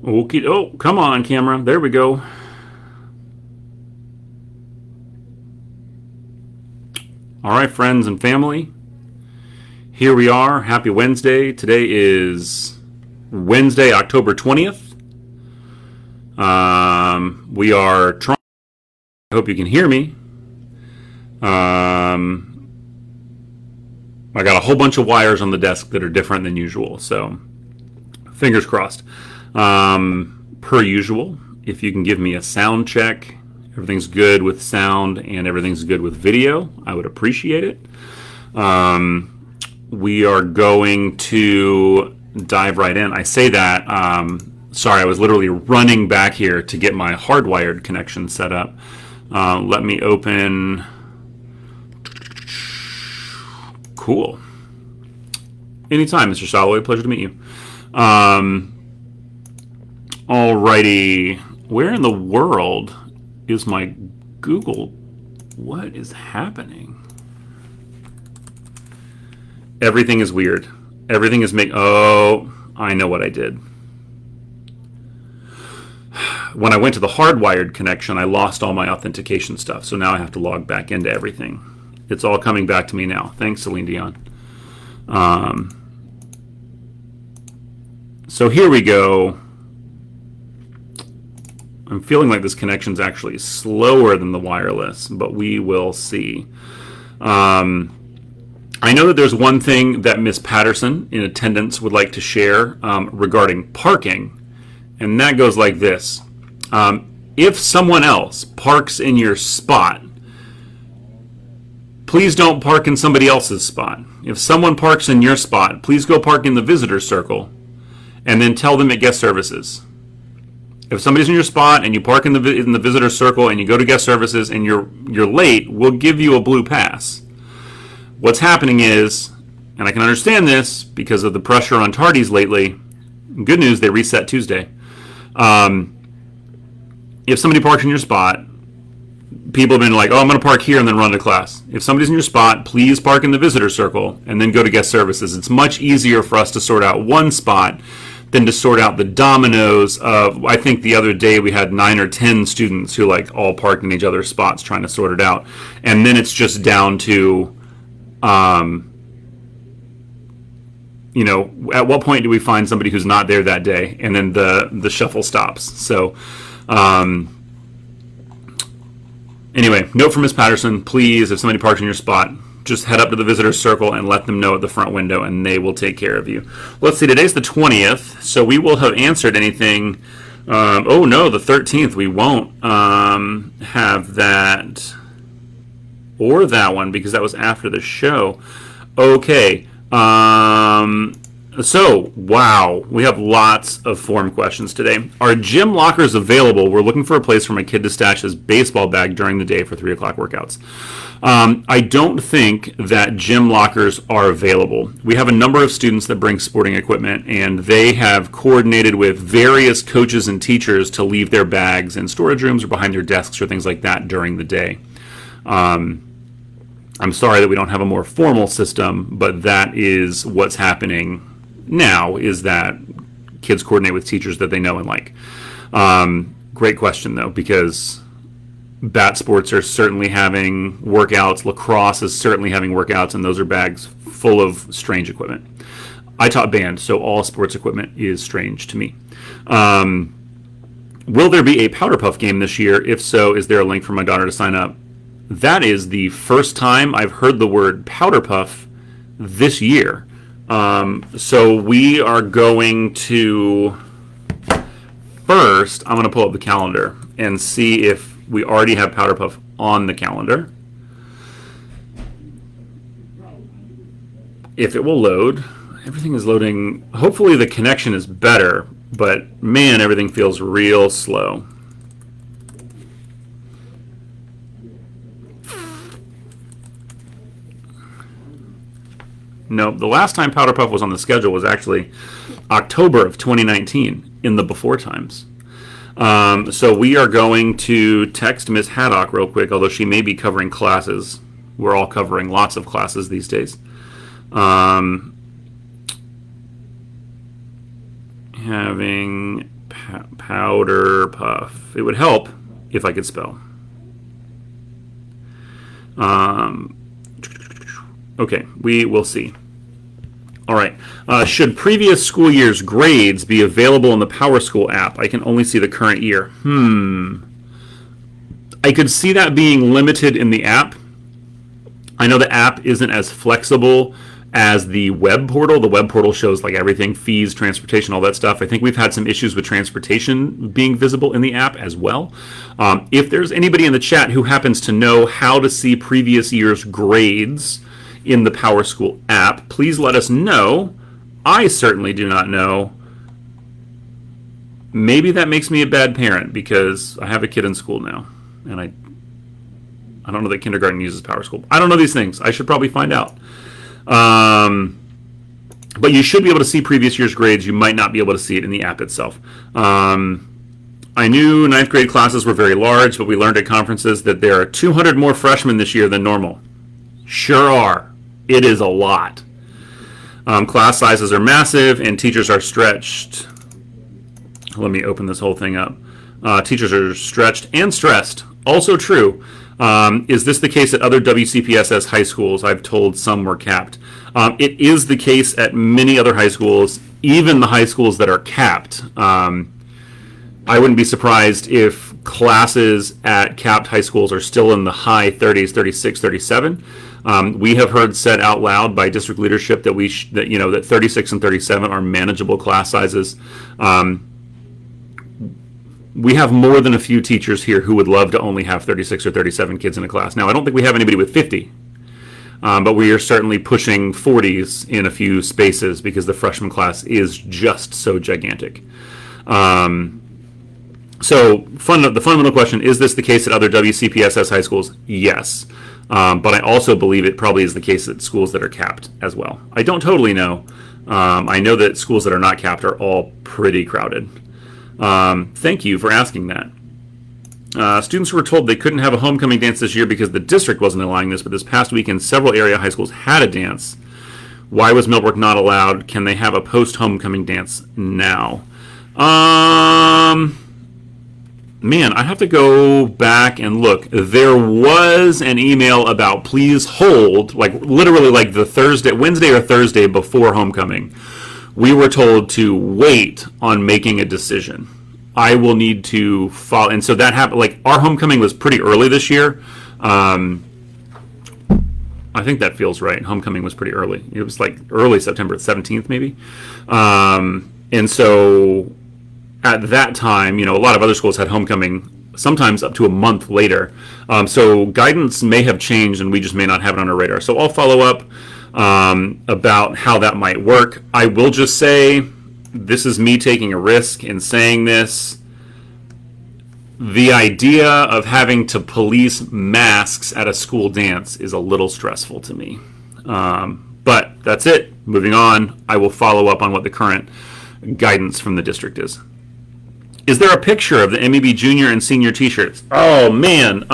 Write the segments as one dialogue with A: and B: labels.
A: Okay. Oh, come on, camera. There we go. All right, friends and family. Here we are. Happy Wednesday. Today is Wednesday, October 20th. We are trying. I hope you can hear me. I got a whole bunch of wires on the desk that are different than usual, so fingers crossed. Per usual, if you can give me a sound check, everything's good with sound and everything's good with video, I would appreciate it. We are going to dive right in. I say that, sorry, I was literally running back here to get my hardwired connection set up. Let me open. Cool. Anytime, Mr. Soloway. Pleasure to meet you. Alrighty. Where in the world is my Google? What is happening? Everything is weird. Everything is Oh, I know what I did. When I went to the hardwired connection, I lost all my authentication stuff. So now I have to log back into everything. It's all coming back to me now. Thanks, Celine Dion. So here we go. I'm feeling like this connection's actually slower than the wireless, but we will see. I know that there's one thing that Miss Patterson in attendance would like to share regarding parking, and that goes like this. If someone else parks in your spot, please don't park in somebody else's spot. If someone parks in your spot, please go park in the visitor circle and then tell them at guest services. If somebody's in your spot and you park in the visitor circle and you go to guest services and you're late, we'll give you a blue pass. What's happening is, and I can understand this because of the pressure on tardies lately, good news, they reset Tuesday. If somebody parks in your spot, people have been like, oh, I'm going to park here and then run to class. If somebody's in your spot, please park in the visitor circle and then go to guest services. It's much easier for us to sort out one spot than to sort out the dominoes of, I think the other day we had 9 or 10 students who like all parked in each other's spots trying to sort it out. And then it's just down to, at what point do we find somebody who's not there that day? And then the shuffle stops. So, anyway, note from Ms. Patterson, please, if somebody parks in your spot, just head up to the visitor circle and let them know at the front window, and they will take care of you. Let's see, today's the 20th, so we will have answered anything. Oh, no, the 13th. We won't have that or that one because that was after the show. Okay. So, wow, we have lots of form questions today. Are gym lockers available? We're looking for a place for my kid to stash his baseball bag during the day for 3 o'clock workouts. I don't think that gym lockers are available. We have a number of students that bring sporting equipment, and they have coordinated with various coaches and teachers to leave their bags in storage rooms or behind their desks or things like that during the day. I'm sorry that we don't have a more formal system, but that is what's happening now, is that kids coordinate with teachers that they know and like. Great question, though, because bat sports are certainly having workouts. Lacrosse is certainly having workouts, and those are bags full of strange equipment. I taught band, so all sports equipment is strange to me. Will there be a Powder Puff game this year? If so, is there a link for my daughter to sign up? That is the first time I've heard the word Powder Puff this year. So we are going to, first, I'm going to pull up the calendar and see if we already have Powder Puff on the calendar. If it will load. Everything is loading. Hopefully the connection is better, but man, everything feels real slow. Nope, the last time Powder Puff was on the schedule was actually October of 2019 in the before times. So we are going to text Miss Haddock real quick, although she may be covering classes. We're all covering lots of classes these days. Having Powder puff. It would help if I could spell. Okay, we will see. All right. Should previous school year's grades be available in the Powerschool app? I can only see the current year. I could see that being limited in the app. I know the app isn't as flexible as the web portal. The web portal shows like everything, fees, transportation, all that stuff. I think we've had some issues with transportation being visible in the app as well. If there's anybody in the chat who happens to know how to see previous year's grades in the Powerschool app, please let us know. I certainly do not know. Maybe that makes me a bad parent because I have a kid in school now, and I don't know that kindergarten uses Powerschool. I don't know these things. I should probably find out. But you should be able to see previous year's grades. You might not be able to see it in the app itself. I knew ninth grade classes were very large, but we learned at conferences that there are 200 more freshmen this year than normal. Sure are. It is a lot. Class sizes are massive and teachers are stretched. Let me open this whole thing up. Teachers are stretched and stressed. Also true. Is this the case at other WCPSS high schools? I've told some were capped. It is the case at many other high schools, even the high schools that are capped. I wouldn't be surprised if classes at capped high schools are still in the high 30s, 36, 37. We have heard said out loud by district leadership that that 36 and 37 are manageable class sizes. We have more than a few teachers here who would love to only have 36 or 37 kids in a class. Now, I don't think we have anybody with 50, but we are certainly pushing 40s in a few spaces because the freshman class is just so gigantic. So the fundamental question, is this the case at other WCPSS high schools? Yes. But I also believe it probably is the case at schools that are capped as well. I don't totally know. I know that schools that are not capped are all pretty crowded. Thank you for asking that. Students were told they couldn't have a homecoming dance this year because the district wasn't allowing this, but this past weekend several area high schools had a dance. Why was Millbrook not allowed? Can they have a post-homecoming dance now? Man, I have to go back and look. There was an email about please hold, like literally like the Wednesday or Thursday before homecoming. We were told to wait on making a decision. I will need to follow, and so that happened. Like our homecoming was pretty early this year. I think that feels right. Homecoming was pretty early. It was like early September 17th, maybe. And so at that time, a lot of other schools had homecoming sometimes up to a month later. So guidance may have changed, and we just may not have it on our radar. So I'll follow up about how that might work. I will just say, this is me taking a risk in saying this. The idea of having to police masks at a school dance is a little stressful to me. But that's it. Moving on, I will follow up on what the current guidance from the district is. Is there a picture of the MEB junior and senior t-shirts? Oh, man.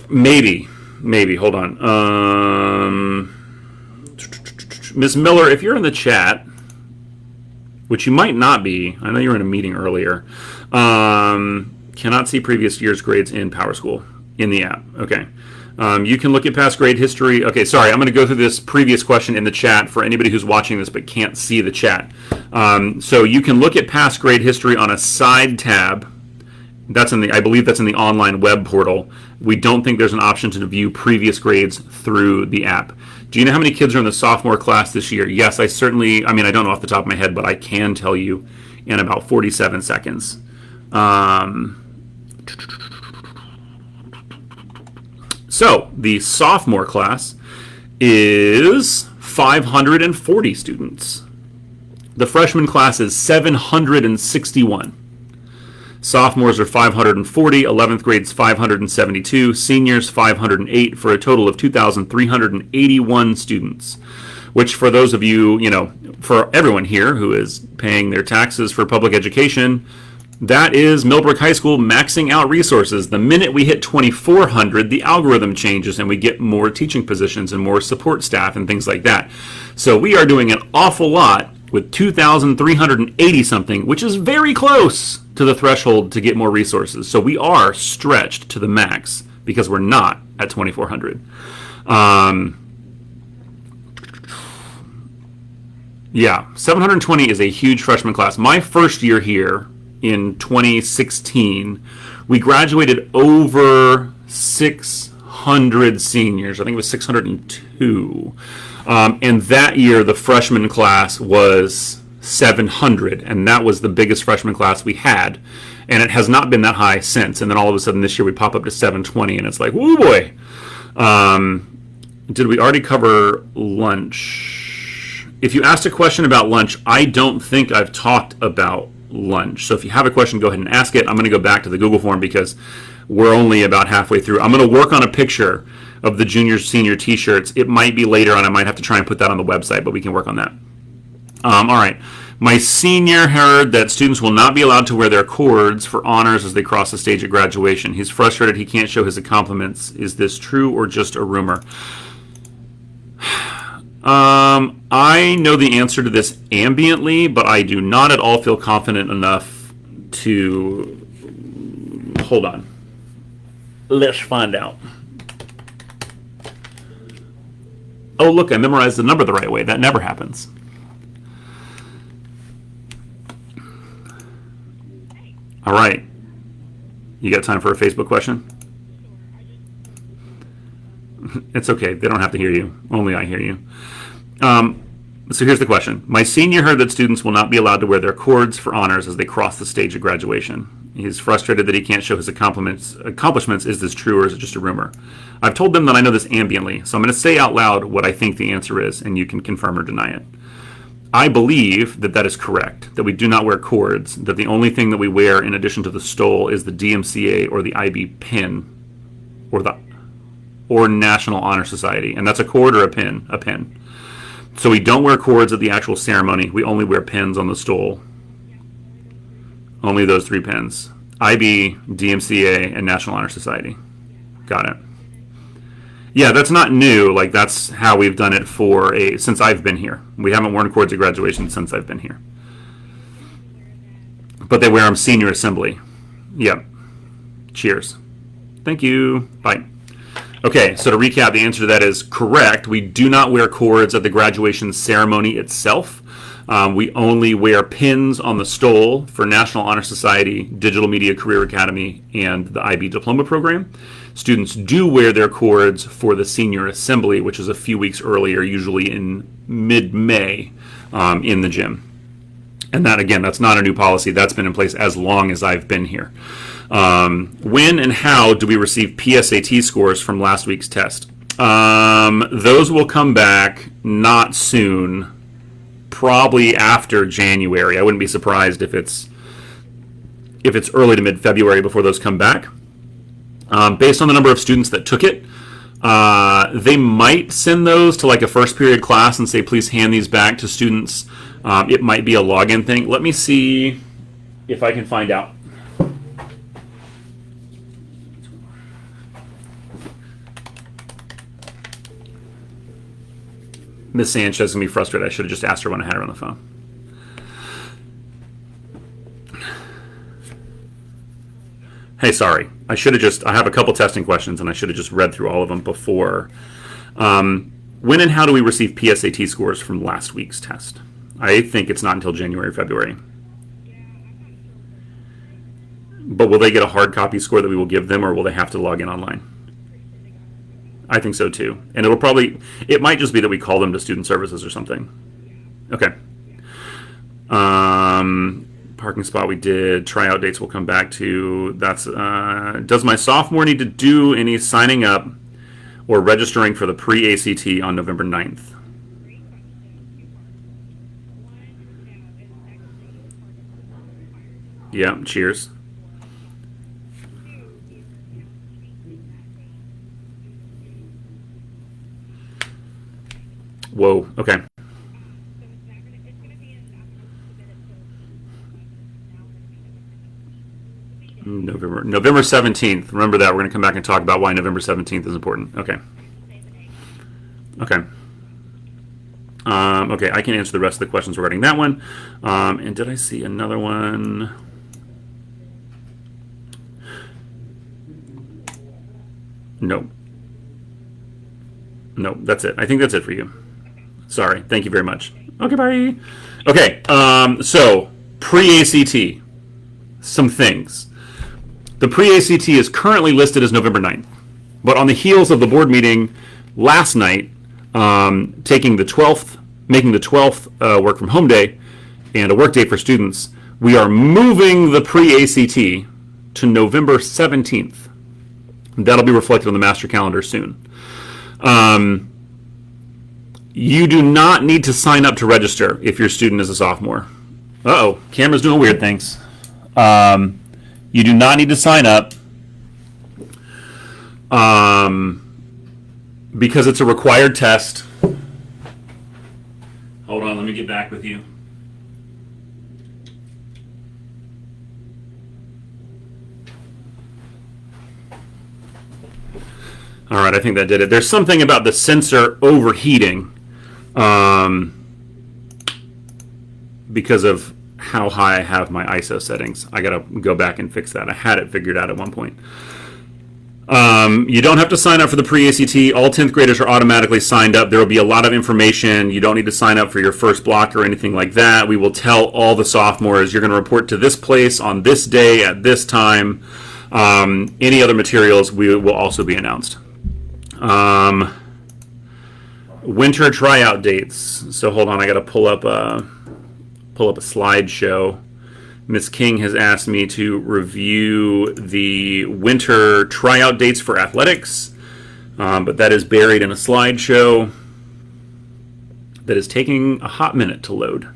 A: Maybe. Hold on. Ms. Miller, if you're in the chat, which you might not be, I know you were in a meeting earlier, cannot see previous year's grades in Powerschool in the app. Okay. You can look at past grade history. Okay, sorry, I'm going to go through this previous question in the chat for anybody who's watching this but can't see the chat. So you can look at past grade history on a side tab. I believe that's in the online web portal. We don't think there's an option to view previous grades through the app. Do you know how many kids are in the sophomore class this year? Yes, I don't know off the top of my head, but I can tell you in about 47 seconds. So the sophomore class is 540 students. The freshman class is 761. Sophomores are 540, 11th grade's 572, seniors 508, for a total of 2,381 students, which for those of you, for everyone here who is paying their taxes for public education, that is Millbrook High School maxing out resources. The minute we hit 2,400, the algorithm changes and we get more teaching positions and more support staff and things like that. So we are doing an awful lot with 2,380 something, which is very close to the threshold to get more resources. So we are stretched to the max because we're not at 2,400. Yeah, 720 is a huge freshman class. My first year here in 2016, we graduated over 600 seniors. I think it was 602. And that year, the freshman class was 700, and that was the biggest freshman class we had. And it has not been that high since. And then all of a sudden this year we pop up to 720, and it's like, woo boy. Did we already cover lunch? If you asked a question about lunch, I don't think I've talked about lunch. So if you have a question, go ahead and ask it. I'm going to go back to the Google form because we're only about halfway through. I'm going to work on a picture of the junior senior t-shirts. It might be later on. I might have to try and put that on the website, but we can work on that. All right. My senior heard that students will not be allowed to wear their cords for honors as they cross the stage at graduation. He's frustrated he can't show his accomplishments. Is this true or just a rumor? I know the answer to this ambiently, but I do not at all feel confident enough to... Hold on. Let's find out. Oh, look, I memorized the number the right way. That never happens. All right. You got time for a Facebook question? It's okay. They don't have to hear you. Only I hear you. So here's the question. My senior heard that students will not be allowed to wear their cords for honors as they cross the stage of graduation. He's frustrated that he can't show his accomplishments. Is this true or is it just a rumor? I've told them that I know this ambiently, so I'm going to say out loud what I think the answer is, and you can confirm or deny it. I believe that that is correct, that we do not wear cords, that the only thing that we wear in addition to the stole is the DMCA or the IB pin or National Honor Society, and that's a cord or a pin? A pin. So we don't wear cords at the actual ceremony. We only wear pins on the stole. Only those three pins. IB, DMCA, and National Honor Society. Got it. Yeah, that's not new. Like, that's how we've done it since I've been here. We haven't worn cords at graduation since I've been here. But they wear them senior assembly. Yep. Cheers. Thank you. Bye. Okay, so to recap, the answer to that is correct. We do not wear cords at the graduation ceremony itself. We only wear pins on the stole for National Honor Society, Digital Media Career Academy, and the IB Diploma Program. Students do wear their cords for the senior assembly, which is a few weeks earlier, usually in mid-May, in the gym. And that, again, that's not a new policy. That's been in place as long as I've been here. When and how do we receive PSAT scores from last week's test? Those will come back not soon, probably after January. I wouldn't be surprised if it's early to mid-February before those come back. Based on the number of students that took it, they might send those to like a first period class and say, please hand these back to students. It might be a login thing. Let me see if I can find out. Miss Sanchez is going to be frustrated. I should have just asked her when I had her on the phone. Hey, sorry. I have a couple testing questions, and I should have just read through all of them before. When and how do we receive PSAT scores from last week's test? I think it's not until January or February. But will they get a hard copy score that we will give them, or will they have to log in online? I think so too. And it might just be that we call them to student services or something. Okay. Parking spot we did. Tryout dates we'll come back to. That's does my sophomore need to do any signing up or registering for the pre-ACT on November 9th? Yeah, cheers. Whoa, okay. November 17th. Remember that. We're going to come back and talk about why November 17th is important. Okay. Okay. Okay, I can answer the rest of the questions regarding that one. And did I see another one? No. No, that's it. I think that's it for you. Sorry. Thank you very much. Okay, bye. Okay, so pre-ACT, some things. The pre-ACT is currently listed as November 9th, but on the heels of the board meeting last night, making the 12th work from home day and a work day for students, we are moving the pre-ACT to November 17th. That'll be reflected on the master calendar soon. You do not need to sign up to register if your student is a sophomore. Uh-oh, camera's doing weird things. You do not need to sign up because it's a required test. Hold on, let me get back with you. All right, I think that did it. There's something about the sensor overheating because of how high I have my ISO settings. I got to go back and fix that. I had it figured out at one point. You don't have to sign up for the pre-ACT. All 10th graders are automatically signed up. There will be a lot of information. You don't need to sign up for your first block or anything like that. We will tell all the sophomores, you're going to report to this place on this day at this time. Any other materials will also be announced. Winter tryout dates. So hold on, I got to pull up a slideshow. Ms. King has asked me to review the winter tryout dates for athletics, but that is buried in a slideshow that is taking a hot minute to load.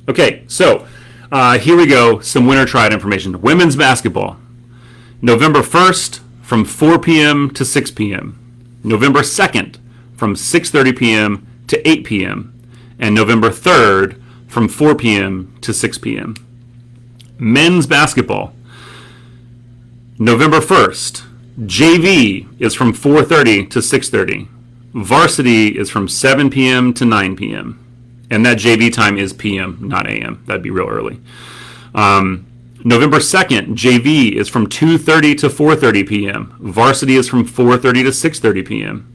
A: Okay, so here we go, some winter tryout information. Women's basketball, November 1st from 4 p.m. to 6 p.m., November 2nd from 6:30 p.m. to 8 p.m., and November 3rd from 4 p.m. to 6 p.m. Men's basketball, November 1st, JV is from 4:30 to 6:30. Varsity is from 7 p.m. to 9 p.m. And that JV time is p.m., not a.m. That'd be real early. November 2nd, JV is from 2:30 to 4:30 p.m. Varsity is from 4:30 to 6:30 p.m.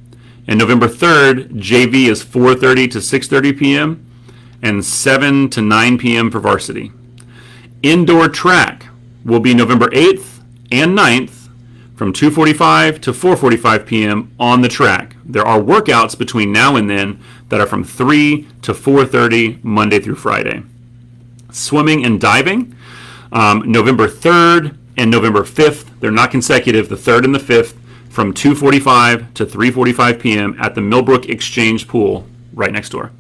A: And November 3rd, JV is 4:30 to 6:30 p.m. and 7 to 9 p.m. for varsity. Indoor track will be November 8th and 9th from 2:45 to 4:45 p.m. on the track. There are workouts between now and then that are from 3 to 4:30 Monday through Friday. Swimming and diving, November 3rd and November 5th. They're not consecutive, the 3rd and the 5th, from 2:45 to 3:45 p.m. at the Millbrook Exchange Pool right next door.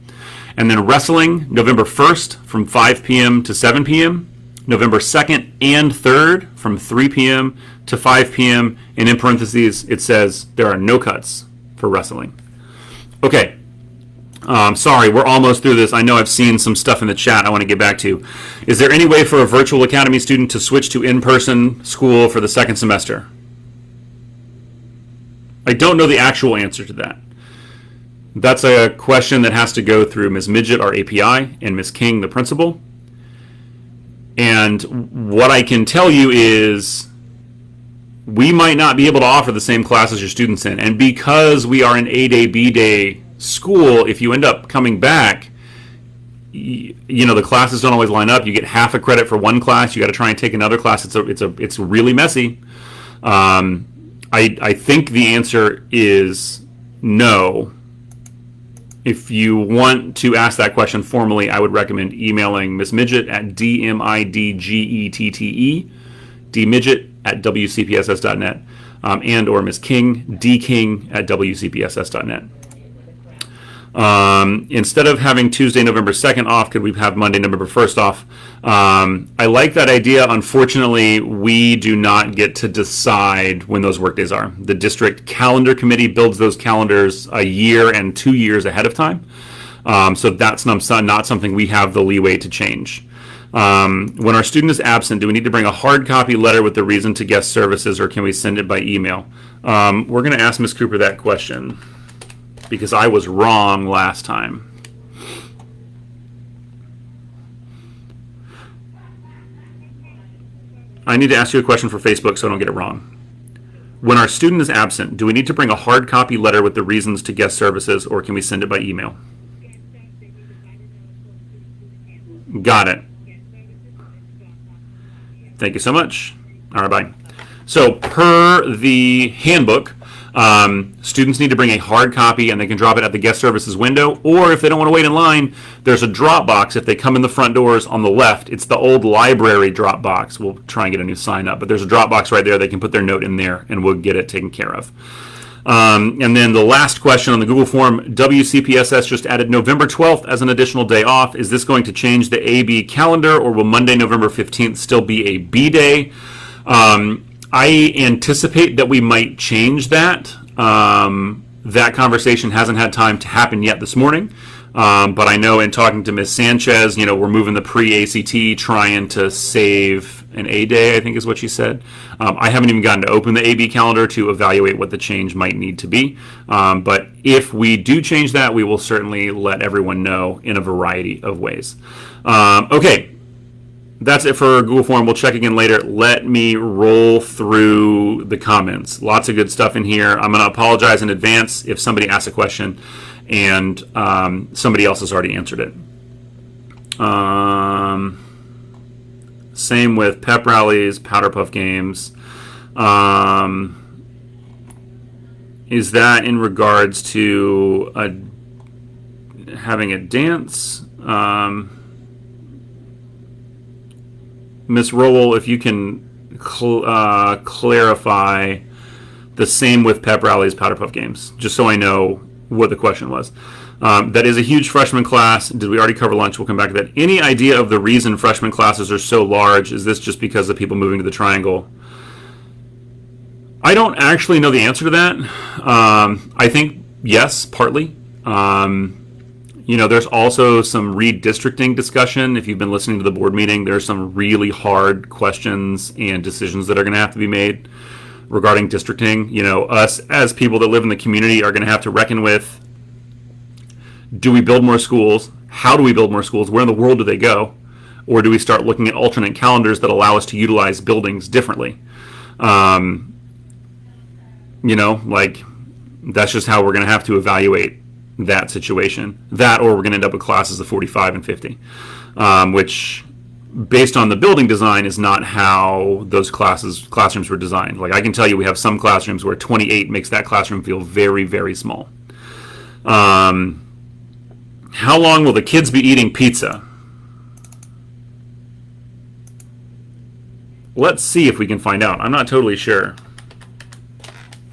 A: And then wrestling, November 1st from 5 p.m. to 7 p.m., November 2nd and 3rd from 3 p.m. to 5 p.m., and in parentheses it says there are no cuts for wrestling. Okay. Sorry, we're almost through this. I know I've seen some stuff in the chat I want to get back to. Is there any way for a virtual academy student to switch to in-person school for the second semester? I don't know the actual answer to that. That's a question that has to go through Ms. Midget, our API, and Ms. King, the principal. And what I can tell you is we might not be able to offer the same classes your students in. And because we are an A-Day, B-Day school, if you end up coming back, you know, the classes don't always line up. You get half a credit for one class. You got to try and take another class. It's really messy. I think the answer is no. If you want to ask that question formally, I would recommend emailing Miss Midget at dmidgette, dmidget@wcpss.net, and or Miss King, dking@wcpss.net. Instead of having Tuesday, November 2nd off, could we have Monday, November 1st off? I like that idea. Unfortunately, we do not get to decide when those work days are. The district calendar committee builds those calendars a year and 2 years ahead of time. So that's not something we have the leeway to change. When our student is absent, do we need to bring a hard copy letter with the reason to guest services, or can we send it by email? We're going to ask Ms. Cooper that question because I was wrong last time. I need to ask you a question for Facebook so I don't get it wrong. When our student is absent, do we need to bring a hard copy letter with the reasons to guest services, or can we send it by email? Got it. Thank you so much. All right, bye. So per the handbook, students need to bring a hard copy, and they can drop it at the guest services window, or if they don't want to wait in line, there's a drop box. If they come in the front doors on the left, it's the old library drop box. We'll try and get a new sign up, but there's a drop box right there. They can put their note in there, and we'll get it taken care of. And then the last question on the Google form, WCPSS just added November 12th as an additional day off. Is this going to change the AB calendar, or will Monday, November 15th still be a B day? I anticipate that we might change that. That conversation hasn't had time to happen yet this morning. But I know in talking to Ms. Sanchez, we're moving the pre-ACT, trying to save an A day, I think is what she said. I haven't even gotten to open the AB calendar to evaluate what the change might need to be. But if we do change that, we will certainly let everyone know in a variety of ways. Okay. That's it for Google Form. We'll check again later. Let me roll through the comments. Lots of good stuff in here. I'm going to apologize in advance if somebody asks a question and somebody else has already answered it. Same with pep rallies, powder puff games. Is that in regards to having a dance? Ms. Rowell, if you can clarify the same with pep rallies, powder puff games, just so I know what the question was. That is a huge freshman class. Did we already cover lunch? We'll come back to that. Any idea of the reason freshman classes are so large? Is this just because of people moving to the Triangle? I don't actually know the answer to that. I think, yes, partly. There's also some redistricting discussion. If you've been listening to the board meeting, there's some really hard questions and decisions that are going to have to be made regarding districting. Us as people that live in the community are going to have to reckon with, do we build more schools? How do we build more schools? Where in the world do they go? Or do we start looking at alternate calendars that allow us to utilize buildings differently? That's just how we're going to have to evaluate that situation. That, or we're going to end up with classes of 45 and 50, which, based on the building design, is not how those classrooms were designed. I can tell you we have some classrooms where 28 makes that classroom feel very, very small. How long will the kids be eating pizza? Let's see if we can find out. I'm not totally sure.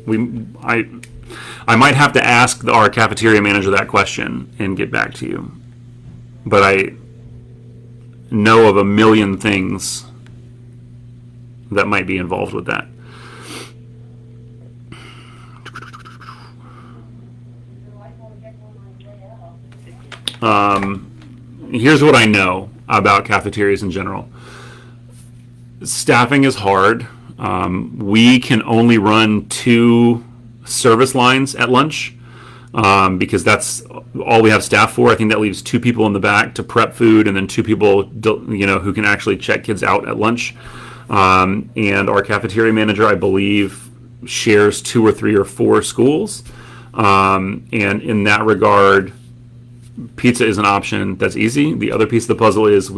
A: I might have to ask our cafeteria manager that question and get back to you. But I know of a million things that might be involved with that. Here's what I know about cafeterias in general. Staffing is hard. We can only run 2 service lines at lunch because that's all we have staff for. I think that leaves 2 people in the back to prep food, and then 2 people who can actually check kids out at lunch. And our cafeteria manager, I believe, shares 2 or 3 or 4 schools. And in that regard, pizza is an option that's easy. The other piece of the puzzle is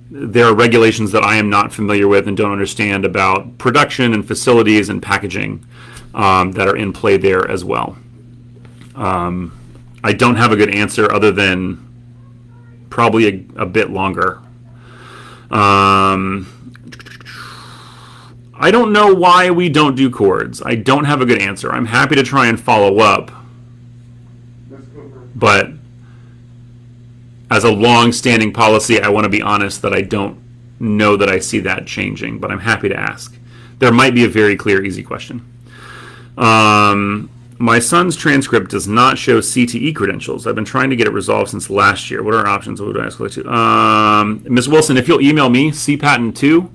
A: there are regulations that I am not familiar with and don't understand about production and facilities and packaging that are in play there as well. I don't have a good answer other than probably a bit longer. I don't know why we don't do chords. I don't have a good answer. I'm happy to try and follow up, but as a long-standing policy, I want to be honest that I don't know that I see that changing, but I'm happy to ask. There might be a very clear, easy question. My son's transcript does not show CTE credentials. I've been trying to get it resolved since last year. What are our options? What do I escalate to? Ms. Wilson, if you'll email me, cpaton2,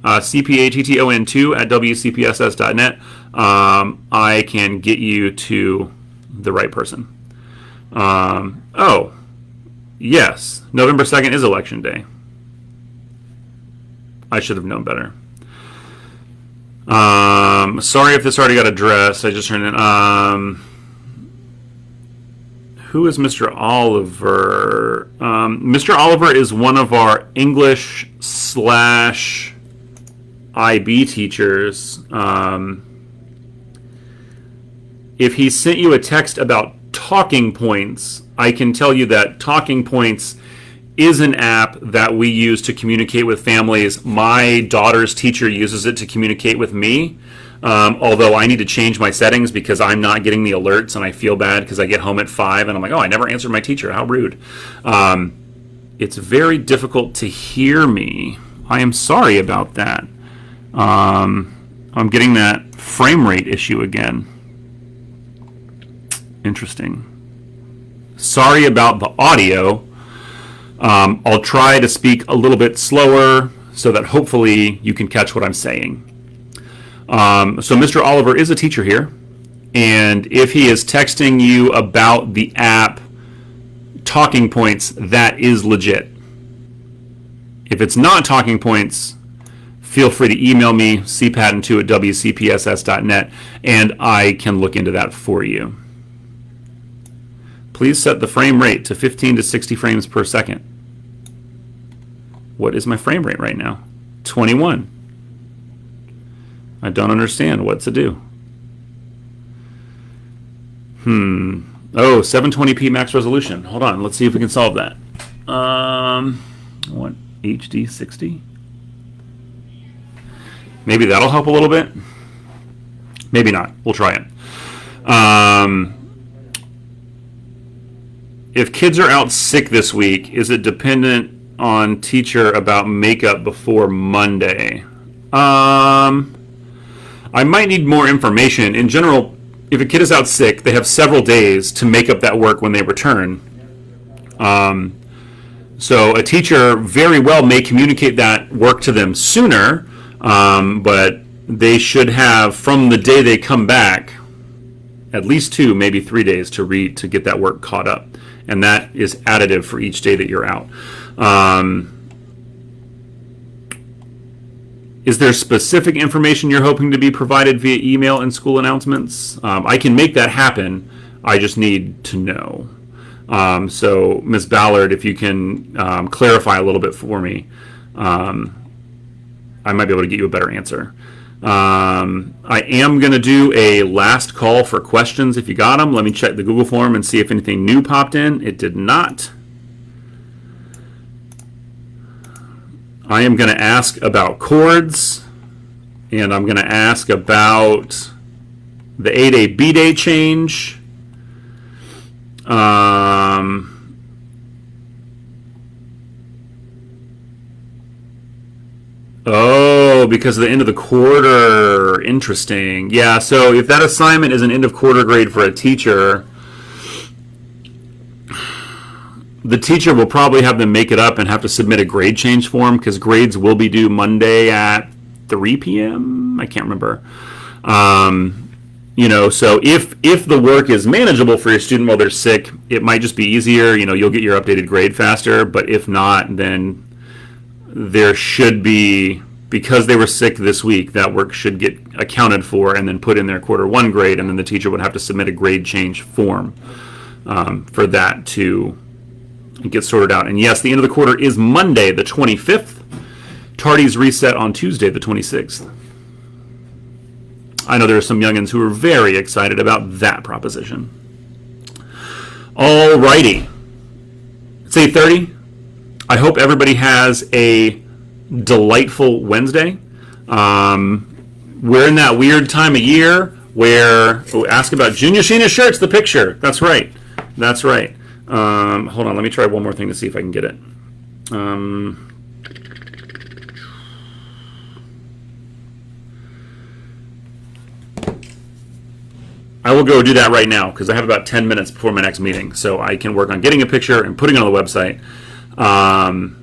A: cpatton2 at wcpss.net, I can get you to the right person. Oh, yes, November 2nd is election day. I should have known better. Sorry if this already got addressed. I just turned in. Who is Mr. Oliver? Mr. Oliver is one of our English / IB teachers. If he sent you a text about Talking Points, I can tell you that Talking Points is an app that we use to communicate with families. My daughter's teacher uses it to communicate with me, although I need to change my settings because I'm not getting the alerts and I feel bad because I get home at 5 and I'm like, oh, I never answered my teacher. How rude. It's very difficult to hear me. I am sorry about that. I'm getting that frame rate issue again. Interesting. Sorry about the audio. I'll try to speak a little bit slower so that hopefully you can catch what I'm saying. So Mr. Oliver is a teacher here, and if he is texting you about the app Talking Points, that is legit. If it's not Talking Points, feel free to email me, cpaton2 at wcpss.net, and I can look into that for you. Please set the frame rate to 15 to 60 frames per second. What is my frame rate right now? 21. I don't understand what to do. Oh, 720p max resolution. Hold on, let's see if we can solve that. What, HD 60? Maybe that'll help a little bit. Maybe not. We'll try it. If kids are out sick this week, is it dependent on teacher about makeup before Monday? I might need more information. In general, if a kid is out sick, they have several days to make up that work when they return. So a teacher very well may communicate that work to them sooner, but they should have, from the day they come back, at least 2, maybe 3 days to read to get that work caught up. And that is additive for each day that you're out. Is there specific information you're hoping to be provided via email and school announcements? I can make that happen. I just need to know. So, Ms. Ballard, if you can clarify a little bit for me, I might be able to get you a better answer. I am going to do a last call for questions if you got them. Let me check the Google form and see if anything new popped in. It did not. I am going to ask about chords, and I'm going to ask about the A-Day, B-Day change. Oh, because of the end of the quarter. Interesting. Yeah, so if that assignment is an end of quarter grade for a teacher, the teacher will probably have them make it up and have to submit a grade change form because grades will be due Monday at 3 p.m. I can't remember. So if the work is manageable for your student while they're sick, it might just be easier. You'll get your updated grade faster. But if not, then there should be, because they were sick this week, that work should get accounted for and then put in their quarter 1 grade, and then the teacher would have to submit a grade change form for that to get sorted out. And yes, the end of the quarter is Monday, the 25th. Tardies reset on Tuesday, the 26th. I know there are some youngins who are very excited about that proposition. Alrighty. It's 8:30. I hope everybody has a delightful Wednesday. We're in that weird time of year where, ask about Junior Sheena's shirts, the picture. That's right. Hold on, let me try one more thing to see if I can get it. I I will go do that right now because I have about 10 minutes before my next meeting, so I can work on getting a picture and putting it on the website. I'll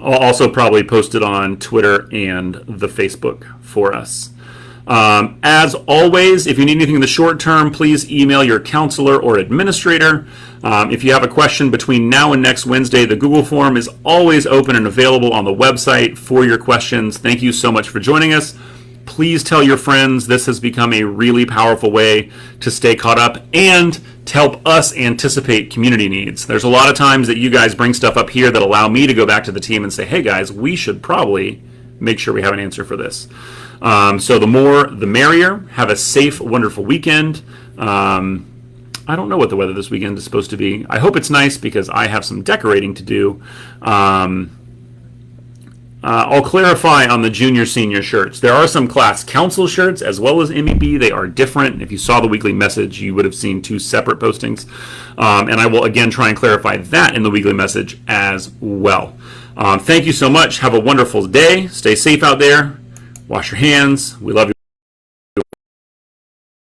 A: also probably post it on Twitter and the Facebook for us. As always, if you need anything in the short term, please email your counselor or administrator. If you have a question between now and next Wednesday, the Google form is always open and available on the website for your questions. Thank you so much for joining us. Please tell your friends. This has become a really powerful way to stay caught up and to help us anticipate community needs. There's a lot of times that you guys bring stuff up here that allow me to go back to the team and say, hey guys, we should probably make sure we have an answer for this. So the more, the merrier. Have a safe, wonderful weekend. I don't know what the weather this weekend is supposed to be. I hope it's nice because I have some decorating to do. I'll clarify on the junior-senior shirts. There are some class council shirts as well as MEB. They are different. If you saw the weekly message, you would have seen 2 separate postings. And I will, again, try and clarify that in the weekly message as well. Thank you so much. Have a wonderful day. Stay safe out there. Wash your hands. We love you.